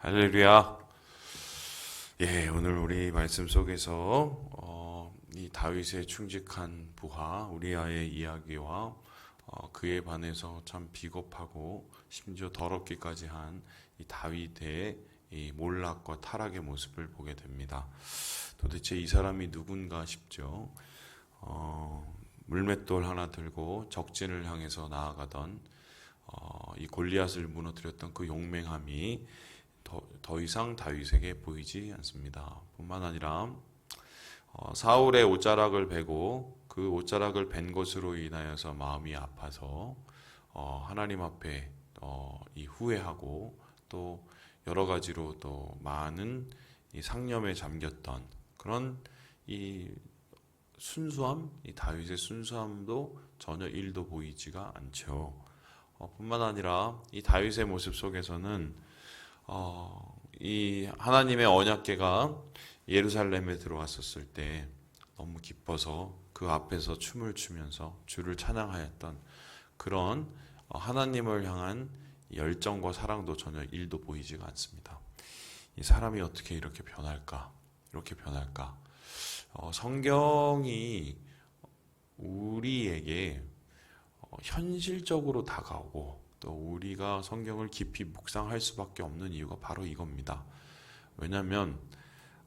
할렐루야. 예, 오늘 우리 말씀 속에서 이 다윗의 충직한 부하 우리아의 이야기와 그에 반해서 참 비겁하고 심지어 더럽기까지 한 이 다윗의 이 몰락과 타락의 모습을 보게 됩니다. 도대체 이 사람이 누군가 싶죠. 물맷돌 하나 들고 적진을 향해서 나아가던 이 골리앗을 무너뜨렸던 그 용맹함이 더 이상 다윗에게 보이지 않습니다. 뿐만 아니라 사울의 옷자락을 베고 그 옷자락을 벤 것으로 인하여서 마음이 아파서 하나님 앞에 이 후회하고 또 여러 가지로 또 많은 이 상념에 잠겼던 그런 이 순수함, 이 다윗의 순수함도 전혀 일도 보이지가 않죠. 뿐만 아니라 이 다윗의 모습 속에서는 이 하나님의 언약궤가 예루살렘에 들어왔었을 때 너무 기뻐서 그 앞에서 춤을 추면서 주를 찬양하였던 그런 하나님을 향한 열정과 사랑도 전혀 일도 보이지가 않습니다. 이 사람이 어떻게 이렇게 변할까? 이렇게 변할까? 성경이 우리에게 현실적으로 다가오고 또 우리가 성경을 깊이 묵상할 수밖에 없는 이유가 바로 이겁니다. 왜냐하면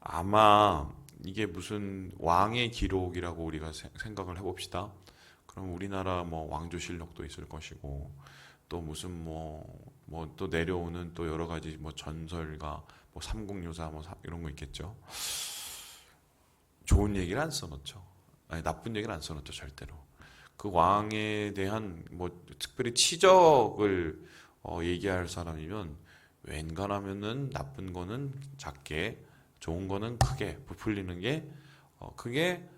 아마 이게 무슨 왕의 기록이라고 우리가 생각을 해봅시다. 그럼 우리나라 뭐 왕조실록도 있을 것이고 또 무슨 뭐 또 내려오는 또 여러 가지 뭐 전설가 뭐 삼국유사 뭐 이런 거 있겠죠. 좋은 얘기를 안 써놓죠. 아니, 나쁜 얘기를 안 써놓죠, 절대로. 그 왕에 대한 뭐 특별히 치적을 얘기할 사람이면 웬간하면은 나쁜 거는 작게, 좋은 거는 크게 부풀리는 게 그게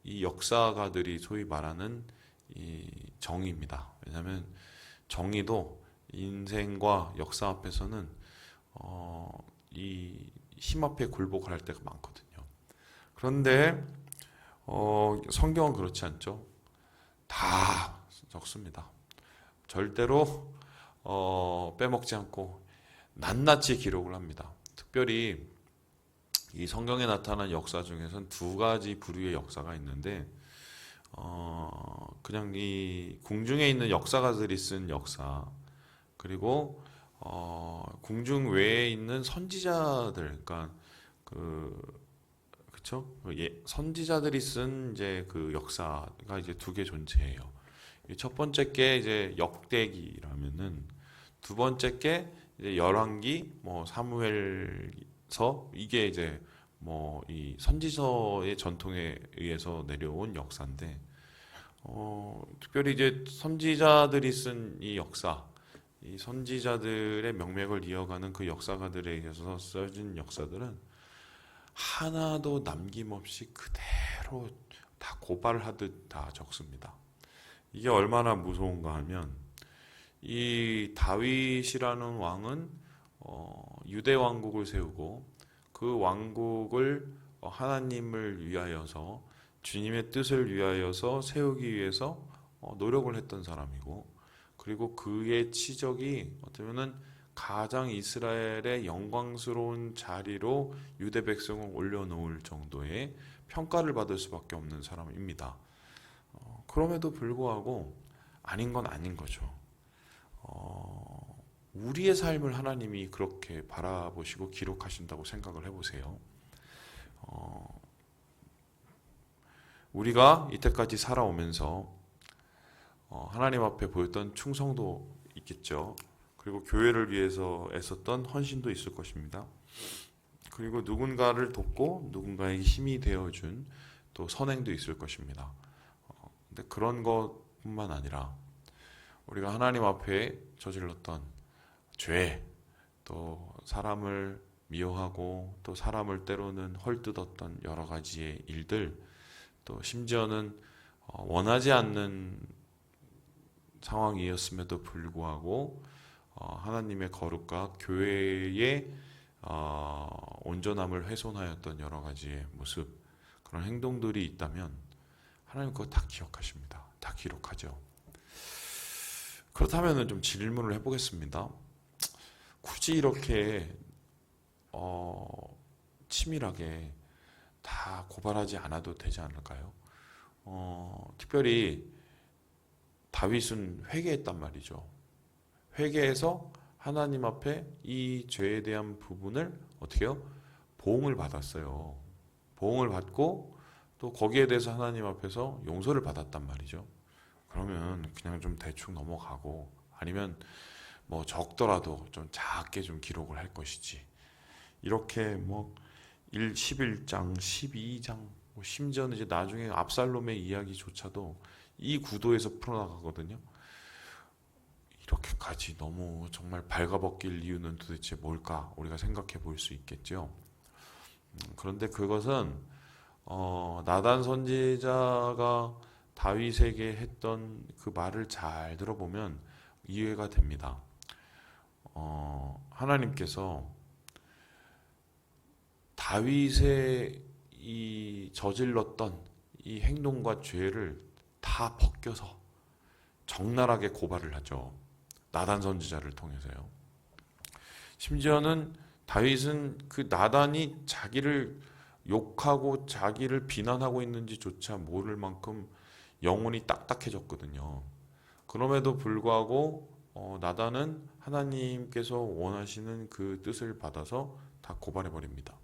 이 역사가들이 소위 말하는 이 정의입니다. 왜냐하면 정의도 인생과 역사 앞에서는 이 힘 앞에 굴복을 할 때가 많거든요. 그런데 성경은 그렇지 않죠. 다 적습니다. 절대로 빼먹지 않고 낱낱이 기록을 합니다. 특별히 이 성경에 나타난 역사 중에서는 두 가지 부류의 역사가 있는데 그냥 이 궁중에 있는 역사가들이 쓴 역사 그리고 궁중 외에 있는 선지자들 그러니까 그쵸? 선지자들이 쓴 이제 그 역사가 이제 두 개 존재해요. 첫 번째 게 이제 역대기라면은 두 번째 게 이제 열왕기, 뭐 사무엘서 이게 이제 뭐 이 선지서의 전통에 의해서 내려온 역사인데 특별히 이제 선지자들이 쓴 이 역사, 이 선지자들의 명맥을 이어가는 그 역사가들에 의해서 써진 역사들은 하나도 남김없이 그대로 다 고발하듯 다 적습니다. 이게 얼마나 무서운가 하면 이 다윗이라는 왕은 유대 왕국을 세우고 그 왕국을 하나님을 위하여서 주님의 뜻을 위하여서 세우기 위해서 노력을 했던 사람이고 그리고 그의 치적이 어쩌면은 가장 이스라엘의 영광스러운 자리로 유대 백성을 올려놓을 정도의 평가를 받을 수밖에 없는 사람입니다. 그럼에도 불구하고 아닌 건 아닌 거죠. 우리의 삶을 하나님이 그렇게 바라보시고 기록하신다고 생각을 해보세요. 우리가 이때까지 살아오면서 하나님 앞에 보였던 충성도 있겠죠. 그리고 교회를 위해서 애썼던 헌신도 있을 것입니다. 그리고 누군가를 돕고 누군가에게 힘이 되어준 또 선행도 있을 것입니다. 근데 그런 것뿐만 아니라 우리가 하나님 앞에 저질렀던 죄, 또 사람을 미워하고 또 사람을 때로는 헐뜯었던 여러 가지의 일들, 또 심지어는 원하지 않는 상황이었음에도 불구하고 하나님의 거룩과 교회의 온전함을 훼손하였던 여러 가지의 모습, 그런 행동들이 있다면 하나님 그거 다 기억하십니다. 다 기록하죠. 그렇다면 좀 질문을 해보겠습니다. 굳이 이렇게 치밀하게 다 고발하지 않아도 되지 않을까요? 특별히 다윗은 회개했단 말이죠. 회개해서 하나님 앞에 이 죄에 대한 부분을 어떻게 해요? 보응을 받았어요. 보응을 받고 또 거기에 대해서 하나님 앞에서 용서를 받았단 말이죠. 그러면 그냥 좀 대충 넘어가고 아니면 뭐 적더라도 좀 작게 좀 기록을 할 것이지. 이렇게 뭐 11장, 12장, 뭐 심지어는 이제 나중에 압살롬의 이야기조차도 이 구도에서 풀어나가거든요. 이렇게까지 너무 정말 발가벗길 이유는 도대체 뭘까? 우리가 생각해 볼 수 있겠죠. 그런데 그것은 나단 선지자가 다윗에게 했던 그 말을 잘 들어보면 이해가 됩니다. 하나님께서 다윗의 이 저질렀던 이 행동과 죄를 다 벗겨서 적나라하게 고발을 하죠. 나단 선지자를 통해서요. 심지어는 다윗은 그 나단이 자기를 욕하고 자기를 비난하고 있는지조차 모를 만큼 영혼이 딱딱해졌거든요. 그럼에도 불구하고 나단은 하나님께서 원하시는 그 뜻을 받아서 다 고발해 버립니다.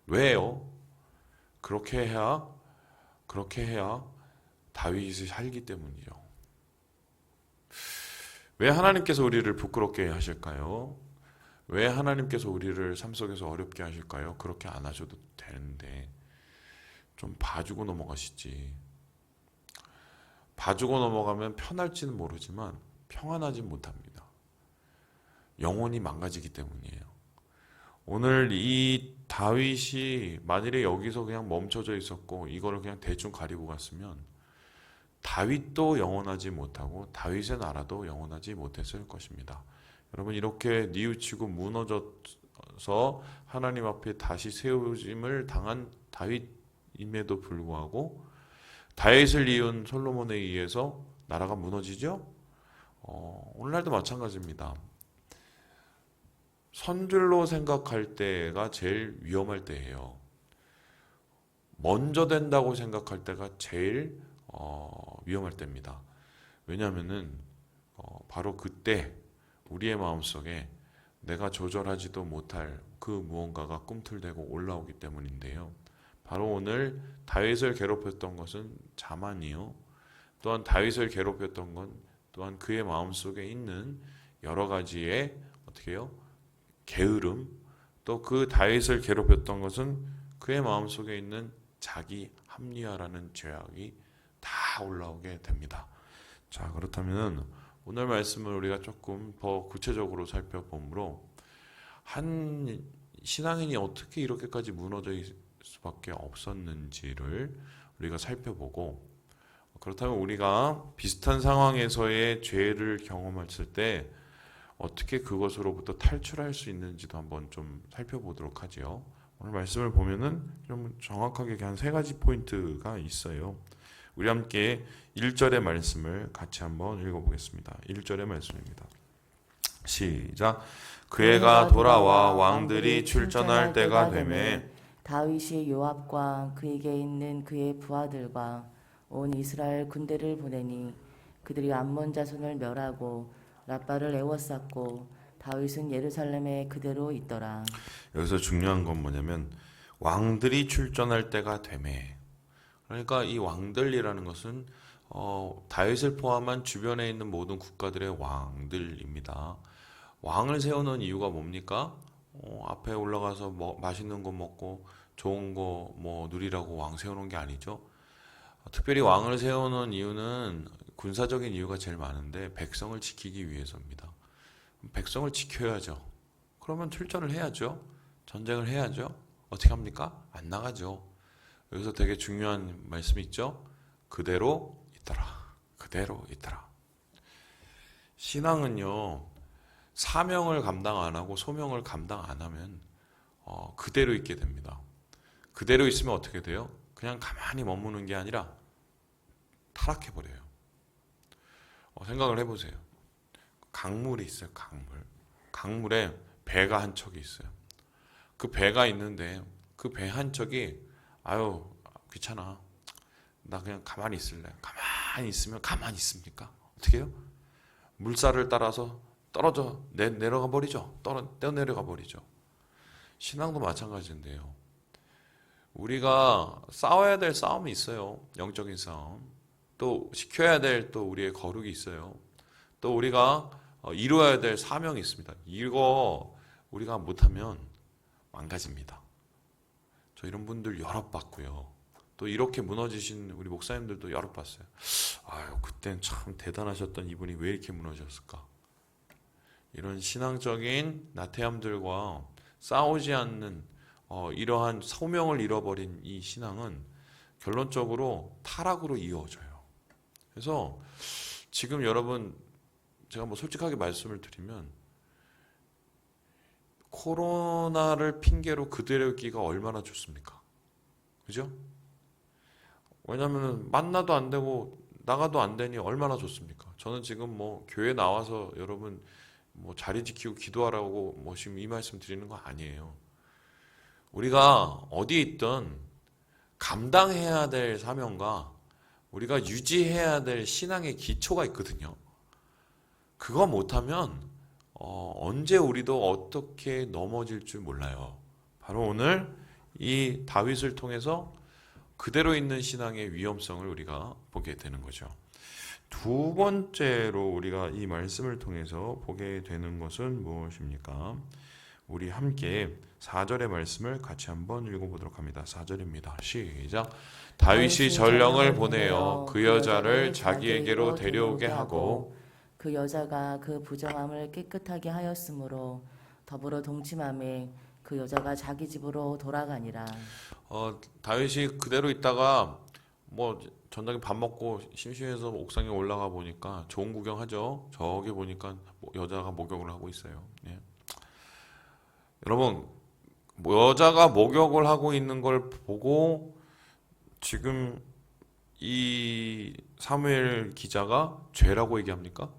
왜요? 그렇게 해야 다윗이 살기 때문이죠. 왜 하나님께서 우리를 부끄럽게 하실까요? 왜 하나님께서 우리를 삶 속에서 어렵게 하실까요? 그렇게 안 하셔도 되는데 좀 봐주고 넘어가시지. 봐주고 넘어가면 편할지는 모르지만 평안하지 못합니다. 영혼이 망가지기 때문이에요. 오늘 이 다윗이 만일에 여기서 그냥 멈춰져 있었고 이거를 그냥 대충 가리고 갔으면 다윗도 영원하지 못하고 다윗의 나라도 영원하지 못했을 것입니다. 여러분 이렇게 뉘우치고 무너져서 하나님 앞에 다시 세우짐을 당한 다윗임에도 불구하고 다윗을 이은 솔로몬에 의해서 나라가 무너지죠? 오늘날도 마찬가지입니다. 선줄로 생각할 때가 제일 위험할 때예요. 먼저 된다고 생각할 때가 제일 위험할 때입니다. 왜냐하면은 바로 그때 우리의 마음속에 내가 조절하지도 못할 그 무언가가 꿈틀대고 올라오기 때문인데요. 바로 오늘 다윗을 괴롭혔던 것은 자만이요. 또한 다윗을 괴롭혔던 건 또한 그의 마음속에 있는 여러 가지의 어떻게 해요? 게으름, 또 그 다윗을 괴롭혔던 것은 그의 마음속에 있는 자기 합리화라는 죄악이 다 올라오게 됩니다. 자, 그렇다면 오늘 말씀을 우리가 조금 더 구체적으로 살펴보므로 한 신앙인이 어떻게 이렇게까지 무너져 있을 수밖에 없었는지를 우리가 살펴보고, 그렇다면 우리가 비슷한 상황에서의 죄를 경험했을 때 어떻게 그것으로부터 탈출할 수 있는지도 한번 좀 살펴보도록 하죠. 오늘 말씀을 보면은 좀 정확하게 한 세 가지 포인트가 있어요. 우리 함께 1절의 말씀을 같이 한번 읽어보겠습니다. 1절의 말씀입니다. 시작. 그 해가 돌아와 왕들이 출전할 때가 되매 다윗이 요압과 그에게 있는 그의 부하들과 온 이스라엘 군대를 보내니 그들이 암몬 자손을 멸하고 라빠를 에워쌌고 다윗은 예루살렘에 그대로 있더라. 여기서 중요한 건 뭐냐면 왕들이 출전할 때가 되매, 그러니까 이 왕들이라는 것은 다윗을 포함한 주변에 있는 모든 국가들의 왕들입니다. 왕을 세우는 이유가 뭡니까? 앞에 올라가서 맛있는 거 먹고 좋은 거 누리라고 왕 세우는 게 아니죠. 특별히 왕을 세우는 이유는 군사적인 이유가 제일 많은데 백성을 지키기 위해서입니다. 백성을 지켜야죠. 그러면 출전을 해야죠. 전쟁을 해야죠. 어떻게 합니까? 안 나가죠. 여기서 되게 중요한 말씀이 있죠. 그대로 있더라. 그대로 있더라. 신앙은요, 사명을 감당 안 하고 소명을 감당 안 하면 그대로 있게 됩니다. 그대로 있으면 어떻게 돼요? 그냥 가만히 머무는 게 아니라 타락해버려요. 생각을 해보세요. 강물이 있어요. 강물. 강물에 배가 한 척이 있어요. 그 배가 있는데 그 배 한 척이 아유 귀찮아. 나 그냥 가만히 있을래. 가만히 있으면 가만히 있습니까? 어떻게 해요? 물살을 따라서 떨어져 내려가 버리죠. 떠내려가 버리죠. 신앙도 마찬가지인데요. 우리가 싸워야 될 싸움이 있어요. 영적인 싸움. 또 지켜야 될 또 우리의 거룩이 있어요. 또 우리가 이루어야 될 사명이 있습니다. 이거 우리가 못하면 망가집니다. 저 이런 분들 여러 봤고요. 또 이렇게 무너지신 우리 목사님들도 여러 봤어요. 아유, 그땐 참 대단하셨던 이분이 왜 이렇게 무너졌을까? 이런 신앙적인 나태함들과 싸우지 않는 이러한 소명을 잃어버린 이 신앙은 결론적으로 타락으로 이어져요. 그래서 지금 여러분 제가 뭐 솔직하게 말씀을 드리면 코로나를 핑계로 그대로 있기가 얼마나 좋습니까? 그죠? 왜냐하면 만나도 안 되고 나가도 안 되니 얼마나 좋습니까? 저는 지금 뭐 교회 나와서 여러분 뭐 자리 지키고 기도하라고 뭐 지금 이 말씀 드리는 거 아니에요. 우리가 어디에 있든 감당해야 될 사명과 우리가 유지해야 될 신앙의 기초가 있거든요. 그거 못하면 언제 우리도 어떻게 넘어질 줄 몰라요. 바로 오늘 이 다윗을 통해서 그대로 있는 신앙의 위험성을 우리가 보게 되는 거죠. 두 번째로 우리가 이 말씀을 통해서 보게 되는 것은 무엇입니까? 우리 함께 4절의 말씀을 같이 한번 읽어보도록 합니다. 4절입니다. 시작. 다윗이 전령을 보내어 그 여자를 자기에게로 데려오게 하고 그 여자가 그 부정함을 깨끗하게 하였으므로 더불어 동침함에 그 여자가 자기 집으로 돌아가니라. 다윗이 그대로 있다가 뭐 전날에 밥 먹고 심심해서 옥상에 올라가 보니까 좋은 구경하죠. 저기 보니까 여자가 목욕을 하고 있어요. 예. 여러분 여자가 목욕을 하고 있는 걸 보고 지금 이 사무엘 기자가 죄라고 얘기합니까?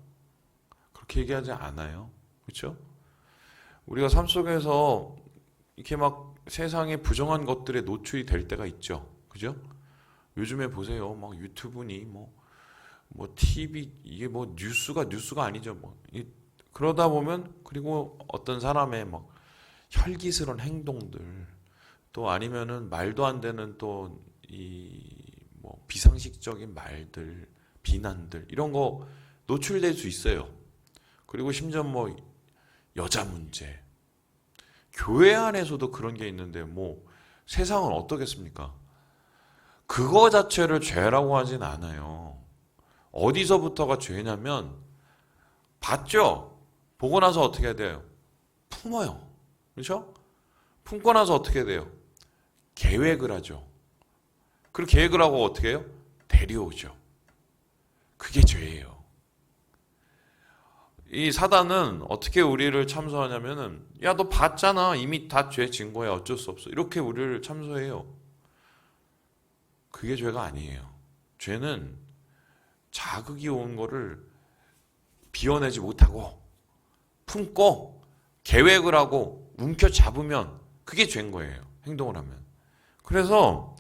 그렇게 얘기하지 않아요. 그렇죠? 우리가 삶 속에서 이렇게 막 세상의 부정한 것들에 노출이 될 때가 있죠. 그죠? 요즘에 보세요. 막 유튜브니 뭐 TV 이게 뭐 뉴스가 아니죠. 그러다 보면 그리고 어떤 사람의 막 혈기스러운 행동들 또 아니면은 말도 안 되는 또 이 뭐 비상식적인 말들, 비난들 이런 거 노출될 수 있어요. 그리고 심지어 뭐 여자 문제, 교회 안에서도 그런 게 있는데 뭐 세상은 어떻겠습니까? 그거 자체를 죄라고 하진 않아요. 어디서부터가 죄냐면 봤죠? 보고 나서 어떻게 해야 돼요? 품어요. 그렇죠? 품고 나서 어떻게 돼요? 계획을 하죠. 그리고 계획을 하고 어떻게 해요? 데려오죠. 그게 죄예요. 이 사단은 어떻게 우리를 참소하냐면은 야, 너 봤잖아. 이미 다 죄 진 거야. 어쩔 수 없어. 이렇게 우리를 참소해요. 그게 죄가 아니에요. 죄는 자극이 온 거를 비워내지 못하고 품고 계획을 하고 움켜잡으면 그게 죄인 거예요. 행동을 하면. 그래서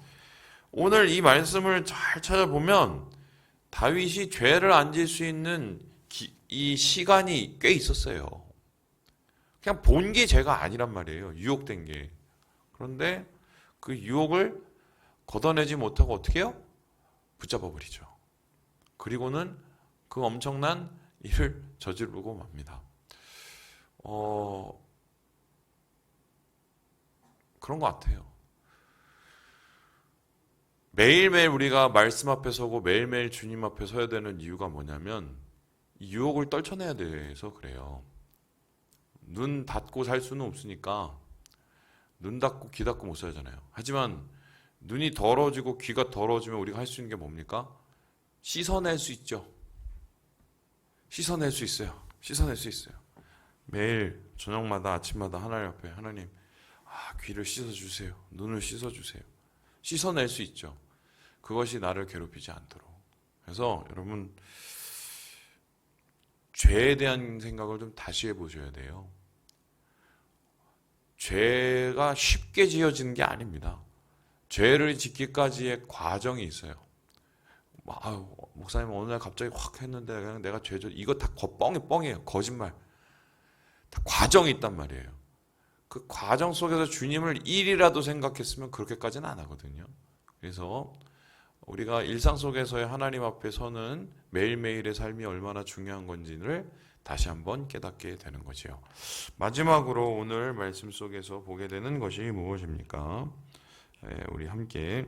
오늘 이 말씀을 잘 찾아보면 다윗이 죄를 안 질 수 있는 이 시간이 꽤 있었어요. 그냥 본 게 죄가 아니란 말이에요. 유혹된 게. 그런데 그 유혹을 걷어내지 못하고 어떻게 해요? 붙잡아 버리죠. 그리고는 그 엄청난 일을 저지르고 맙니다. 그런 것 같아요. 매일매일 우리가 말씀 앞에 서고 매일매일 주님 앞에 서야 되는 이유가 뭐냐면 이 유혹을 떨쳐내야 돼서 그래요. 눈 닫고 살 수는 없으니까 눈 닫고 귀 닫고 못 살잖아요. 하지만 눈이 더러워지고 귀가 더러워지면 우리가 할 수 있는 게 뭡니까? 씻어낼 수 있죠. 씻어낼 수 있어요. 씻어낼 수 있어요. 매일 저녁마다 아침마다 하나님 앞에 하나님 귀를 씻어주세요. 눈을 씻어주세요. 씻어낼 수 있죠. 그것이 나를 괴롭히지 않도록. 그래서 여러분 죄에 대한 생각을 좀 다시 해보셔야 돼요. 죄가 쉽게 지어지는 게 아닙니다. 죄를 짓기까지의 과정이 있어요. 아유, 목사님 어느 날 갑자기 확 했는데 그냥 내가 죄죠. 이거 다 뻥이에요. 거짓말. 다 과정이 있단 말이에요. 그 과정 속에서 주님을 일이라도 생각했으면 그렇게까지는 안 하거든요. 그래서 우리가 일상 속에서의 하나님 앞에 서는 매일매일의 삶이 얼마나 중요한 건지를 다시 한번 깨닫게 되는 거지요. 마지막으로 오늘 말씀 속에서 보게 되는 것이 무엇입니까? 우리 함께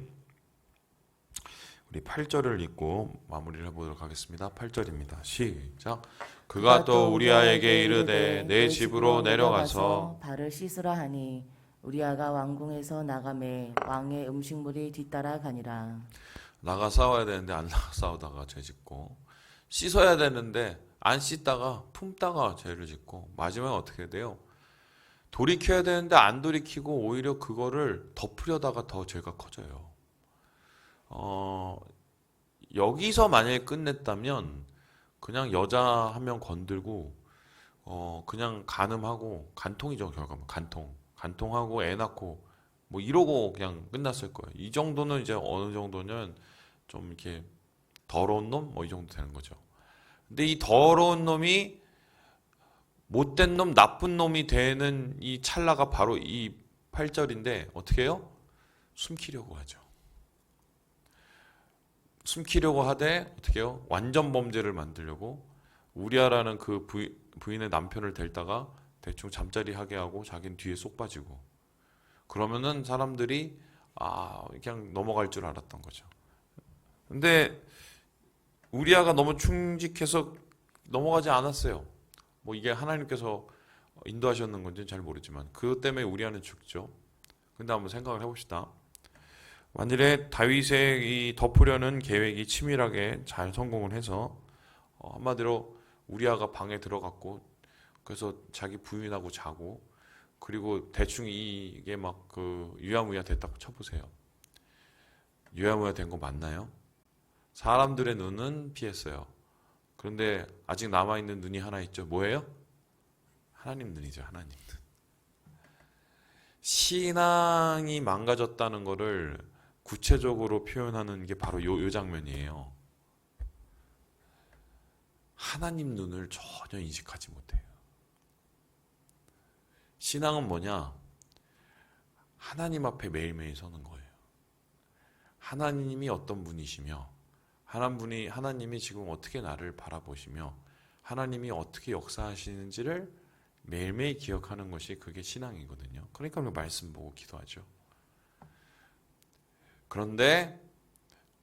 우리 8절을 읽고 마무리를 해보도록 하겠습니다. 8절입니다. 시작. 그가 또 우리아에게 이르되 내 집으로 내려가서 발을 씻으라 하니 우리아가 왕궁에서 나가매 왕의 음식물이 뒤따라 가니라. 나가 싸워야 되는데 안 나가 싸우다가 죄 짓고, 씻어야 되는데 안 씻다가 품다가 죄를 짓고, 마지막에 어떻게 돼요? 돌이켜야 되는데 안 돌이키고 오히려 그거를 덮으려다가 더 죄가 커져요. 여기서 만약에 끝냈다면 그냥 여자 한 명 건들고 그냥 간음하고, 간통이죠. 결과는 간통하고 애 낳고 뭐 이러고 그냥 끝났을 거예요. 이 정도는 이제 어느 정도는 좀 이렇게 더러운 놈 뭐 이 정도 되는 거죠. 근데 이 더러운 놈이 못된 놈, 나쁜 놈이 되는 이 찰나가 바로 이 8절인데 어떻게 해요? 숨기려고 하죠. 숨기려고 하되 어떻게 해요? 완전 범죄를 만들려고 우리아라는 그 부인의 남편을 데리다가 대충 잠자리 하게 하고 자기는 뒤에 쏙 빠지고, 그러면은 사람들이 그냥 넘어갈 줄 알았던 거죠. 근데 우리아가 너무 충직해서 넘어가지 않았어요. 뭐 이게 하나님께서 인도하셨는 건지는 잘 모르지만 그것 때문에 우리아는 죽죠. 근데 한번 생각을 해봅시다. 만일에 다윗의 이 덮으려는 계획이 치밀하게 잘 성공을 해서 한마디로 우리아가 방에 들어갔고, 그래서 자기 부인하고 자고, 그리고 대충 이게 막 그 유야무야 됐다고 쳐보세요. 유야무야 된 거 맞나요? 사람들의 눈은 피했어요. 그런데 아직 남아있는 눈이 하나 있죠. 뭐예요? 하나님 눈이죠. 하나님 눈. 신앙이 망가졌다는 것을 구체적으로 표현하는 게 바로 요 장면이에요. 하나님 눈을 전혀 인식하지 못해요. 신앙은 뭐냐? 하나님 앞에 매일매일 서는 거예요. 하나님이 어떤 분이시며, 하나님이 지금 어떻게 나를 바라보시며, 하나님이 어떻게 역사하시는지를 매일매일 기억하는 것이 그게 신앙이거든요. 그러니까 우리가 말씀 보고 기도하죠. 그런데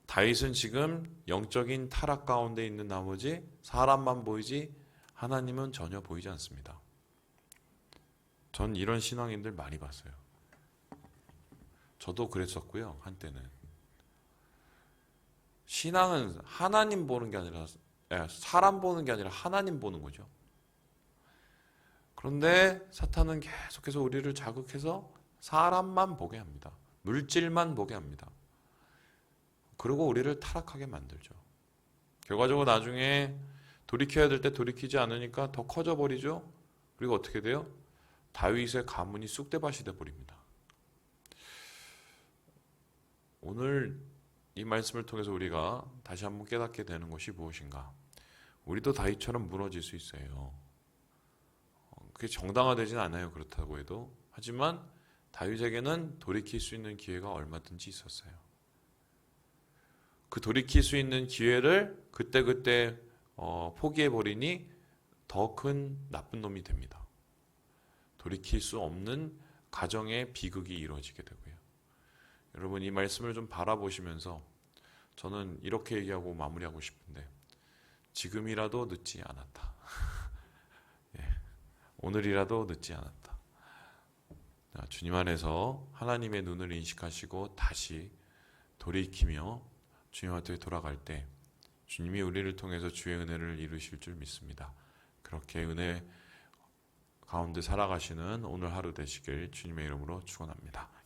다윗은 지금 영적인 타락 가운데 있는 나머지 사람만 보이지 하나님은 전혀 보이지 않습니다. 전 이런 신앙인들 많이 봤어요. 저도 그랬었고요, 한때는. 신앙은 하나님 보는 게 아니라 사람 보는 게 아니라 하나님 보는 거죠. 그런데 사탄은 계속해서 우리를 자극해서 사람만 보게 합니다. 물질만 보게 합니다. 그리고 우리를 타락하게 만들죠. 결과적으로 나중에 돌이켜야 될 때 돌이키지 않으니까 더 커져 버리죠. 그리고 어떻게 돼요? 다윗의 가문이 쑥대밭이 돼 버립니다. 오늘 이 말씀을 통해서 우리가 다시 한번 깨닫게 되는 것이 무엇인가? 우리도 다윗처럼 무너질 수 있어요. 그게 정당화되지는 않아요. 그렇다고 해도. 하지만 다윗에게는 돌이킬 수 있는 기회가 얼마든지 있었어요. 그 돌이킬 수 있는 기회를 그때그때 포기해버리니 더 큰 나쁜 놈이 됩니다. 돌이킬 수 없는 가정의 비극이 이루어지게 되고요. 여러분, 이 말씀을 좀 바라보시면서 저는 이렇게 얘기하고 마무리하고 싶은데, 지금이라도 늦지 않았다. 예, 오늘이라도 늦지 않았다. 주님 안에서 하나님의 눈을 인식하시고 다시 돌이키며 주님한테 돌아갈 때 주님이 우리를 통해서 주의 은혜를 이루실 줄 믿습니다. 그렇게 은혜 가운데 살아가시는 오늘 하루 되시길 주님의 이름으로 축원합니다.